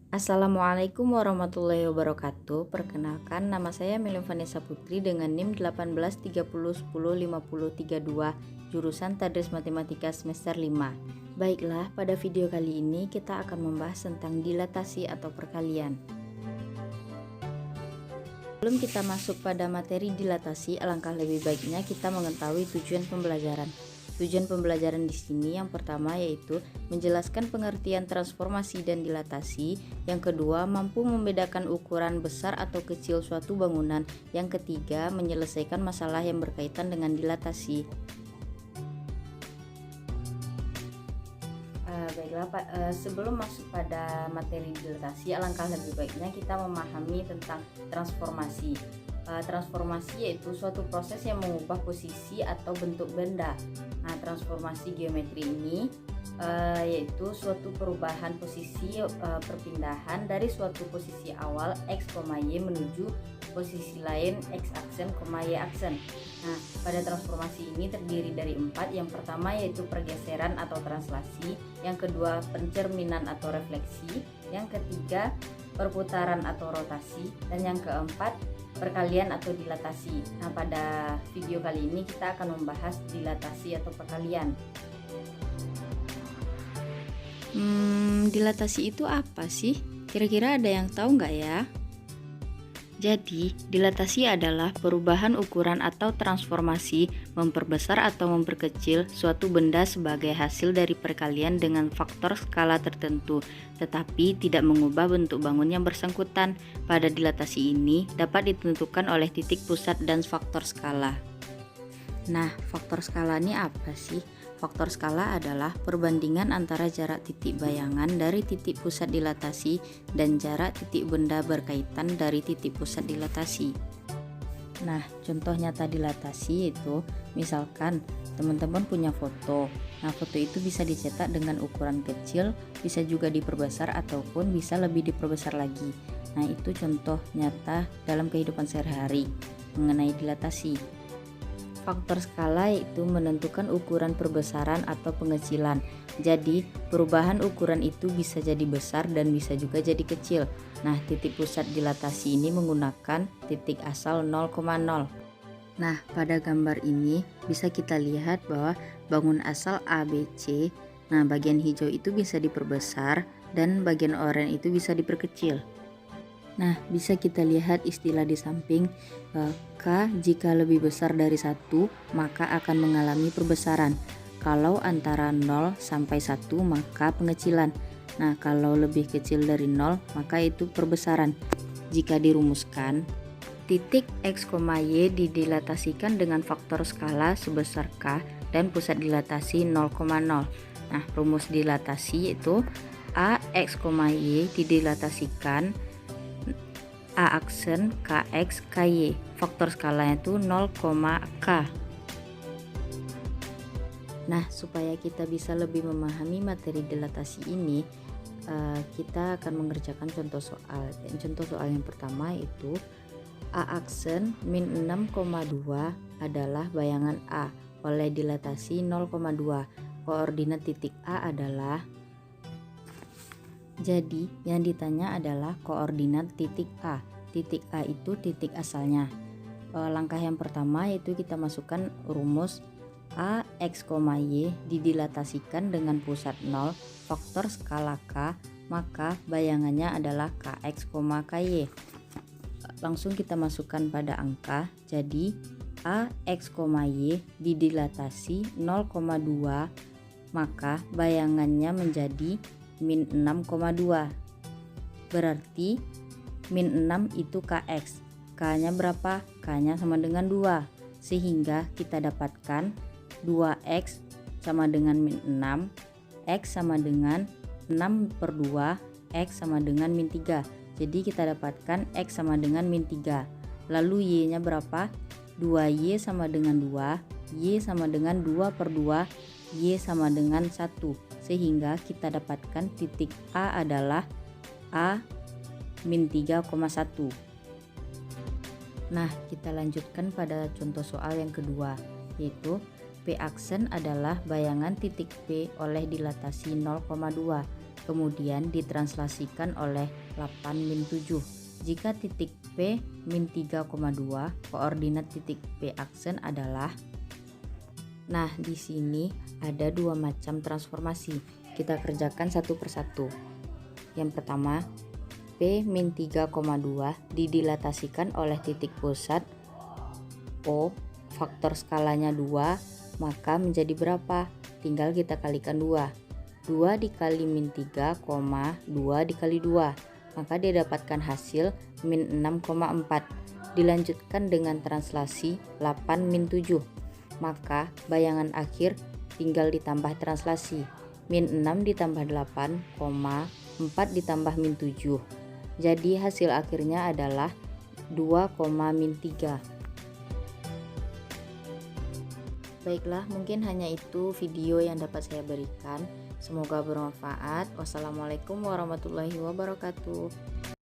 Assalamualaikum warahmatullahi wabarakatuh. Perkenalkan, nama saya Milim Vanessa Putri dengan NIM 1830105032, jurusan Tadris Matematika semester 5. Baiklah, pada video kali ini kita akan membahas tentang dilatasi atau perkalian. Sebelum kita masuk pada materi dilatasi, alangkah lebih baiknya kita mengetahui tujuan pembelajaran. Tujuan pembelajaran di sini yang pertama yaitu menjelaskan pengertian transformasi dan dilatasi, yang kedua mampu membedakan ukuran besar atau kecil suatu bangunan, yang ketiga menyelesaikan masalah yang berkaitan dengan dilatasi. Baiklah Pak, sebelum masuk pada materi dilatasi, alangkah lebih baiknya kita memahami tentang transformasi. Transformasi yaitu suatu proses yang mengubah posisi atau bentuk benda. Nah, transformasi geometri ini yaitu suatu perubahan posisi, perpindahan dari suatu posisi awal x, y menuju posisi lain x aksen, y aksen. Nah, pada transformasi ini terdiri dari 4. Yang pertama yaitu pergeseran atau translasi, yang kedua pencerminan atau refleksi, yang ketiga perputaran atau rotasi, dan yang keempat perkalian atau dilatasi. Nah, pada video kali ini kita akan membahas dilatasi atau perkalian. Dilatasi itu apa sih? Kira-kira ada yang tahu nggak ya? Jadi, dilatasi adalah perubahan ukuran atau transformasi, memperbesar atau memperkecil suatu benda sebagai hasil dari perkalian dengan faktor skala tertentu, tetapi tidak mengubah bentuk bangun yang bersangkutan. Pada dilatasi ini dapat ditentukan oleh titik pusat dan faktor skala. Nah, faktor skala ini apa sih? Faktor skala adalah perbandingan antara jarak titik bayangan dari titik pusat dilatasi dan jarak titik benda berkaitan dari titik pusat dilatasi. Nah, contoh nyata dilatasi itu misalkan teman-teman punya foto. Nah, foto itu bisa dicetak dengan ukuran kecil, bisa juga diperbesar ataupun bisa lebih diperbesar lagi. Nah, itu contoh nyata dalam kehidupan sehari-hari mengenai dilatasi. Faktor skala yaitu menentukan ukuran perbesaran atau pengecilan. Jadi, perubahan ukuran itu bisa jadi besar dan bisa juga jadi kecil. Nah, titik pusat dilatasi ini menggunakan titik asal 0,0. Nah, pada gambar ini bisa kita lihat bahwa bangun asal ABC. Nah, bagian hijau itu bisa diperbesar dan bagian oranye itu bisa diperkecil. Nah, bisa kita lihat istilah di samping, K jika lebih besar dari 1 maka akan mengalami perbesaran. Kalau antara 0 sampai 1 maka pengecilan. Nah, kalau lebih kecil dari 0 maka itu perbesaran. Jika dirumuskan, titik x, y didilatasikan dengan faktor skala sebesar K dan pusat dilatasi 0,0. Nah, rumus dilatasi itu A x, y didilatasikan A aksen kx ky, faktor skalanya itu 0, k. Nah, supaya kita bisa lebih memahami materi dilatasi ini, kita akan mengerjakan contoh soal. Dan contoh soal yang pertama itu A aksen min 6,2 adalah bayangan A oleh dilatasi 0,2. Koordinat titik A adalah, jadi yang ditanya adalah koordinat titik A. Titik A itu titik asalnya. Langkah yang pertama yaitu kita masukkan rumus A x, y didilatasikan dengan pusat 0 faktor skala K, maka bayangannya adalah kx, ky. Langsung kita masukkan pada angka. Jadi A x, y didilatasi 0,2 maka bayangannya menjadi min 6,2. Berarti min 6 itu kx. K-nya berapa? K-nya sama dengan 2. Sehingga kita dapatkan 2x sama dengan min 6, x sama dengan 6 per 2, x sama dengan min 3. Jadi kita dapatkan x sama dengan min 3. Lalu y-nya berapa? 2y sama dengan 2, y sama dengan 2 per 2, y sama dengan 1. Sehingga kita dapatkan titik A adalah A min 3,1. Nah, kita lanjutkan pada contoh soal yang kedua, yaitu P aksen adalah bayangan titik P oleh dilatasi 0,2. kemudian ditranslasikan oleh 8 min 7. Jika titik P min 3,2, koordinat titik P aksen adalah. Nah, di sini ada dua macam transformasi. Kita kerjakan satu persatu. Yang pertama, P min 3,2 didilatasikan oleh titik pusat O, faktor skalanya 2, maka menjadi berapa? Tinggal kita kalikan 2. 2 dikali min 3, 2 dikali 2, maka didapatkan hasil min 6,4. Dilanjutkan dengan translasi 8 min 7, maka bayangan akhir tinggal ditambah translasi. Min 6 ditambah 8, 4 ditambah min 7. Jadi hasil akhirnya adalah 2, min 3. Baiklah, mungkin hanya itu video yang dapat saya berikan. Semoga bermanfaat. Wassalamualaikum warahmatullahi wabarakatuh.